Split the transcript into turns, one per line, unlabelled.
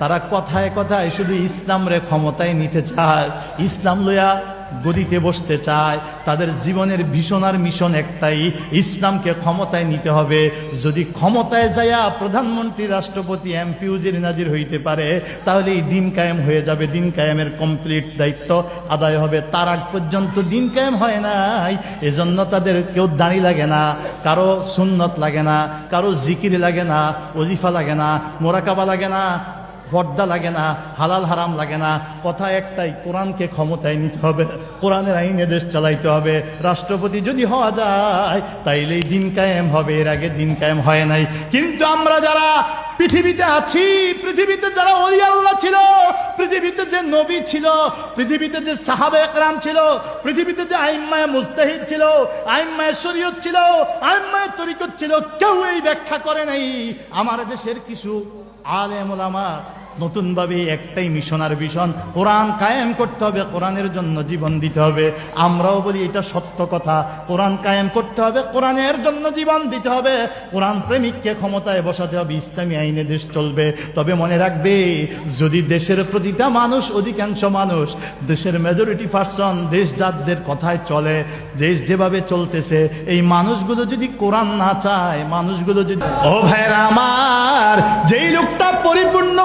তারা কথায় কথায় শুধু ইসলাম রে ক্ষমতায় নিতে চায়, ইসলাম লইয়া গদিতে বসতে চায়। তাদের জীবনের ভীষণ আর মিশন একটাই, ইসলামকে ক্ষমতায় নিতে হবে। যদি ক্ষমতায় যায়া প্রধানমন্ত্রী, রাষ্ট্রপতি, এমপি, উজির নাজির হইতে পারে, তাহলে এই দিন কায়েম হয়ে যাবে, দিন কায়েমের কমপ্লিট দায়িত্ব আদায় হবে। তার আগ পর্যন্ত দিন কায়েম হয় নাই। এজন্য তাদের কেউ দাঁড়ি লাগে না, কারো সুন্নত লাগে না, কারো জিকির লাগে না, ওজিফা লাগে না, মোরাকাবা লাগে না, পর্দা লাগে না, হালাল হারাম লাগে না। কথা একটাই, কোরআনকে ক্ষমতায় নিতে হবে, কোরআনের আইনে দেশ চালাইতে হবে। রাষ্ট্রপতি যদি হওয়া যায় তাইলেই দিন কায়েম হবে, এর আগে দিন কায়েম হয় নাই। কিন্তু আমরা যারা পৃথিবীতে আছি, পৃথিবীতে যারা ওলি আল্লাহ ছিল, পৃথিবীতে যে নবী ছিল, পৃথিবীতে যে সাহাবা একরাম ছিল, পৃথিবীতে যে আইম্মায়ে মুজতাহিদ ছিল, আইম্মায়ে শরীয়ত ছিল, আইম্মায়ে তরিকত ছিল, কেউ এই ব্যাখ্যা করে নাই। আমার দেশের কিছু আলেম ওলামা নতুন ভাবে একটাই মিশন আর ভিশন, কোরআন কায়েম করতে হবে, কোরআনের জন্য জীবন দিতে হবে। আমরাও বলি এটা সত্য কথা, কোরআন কায়েম করতে হবে, কোরআনের জন্য জীবন দিতে হবে, কোরআন প্রেমিককে ক্ষমতায় বসাতে হবে, ইসলামী আইনে দেশ চলবে। তবে মনে রাখবে, যদি দেশের প্রতিটা মানুষ, অধিকাংশ মানুষ, দেশের মেজরিটি পার্সন দেশ যাদের কথায় চলে, দেশ যেভাবে চলতেছে, এই মানুষগুলো যদি কোরআন না চায়, মানুষগুলো যদি, ও ভাইরা আমার, যেই লোকটা পরিপূর্ণ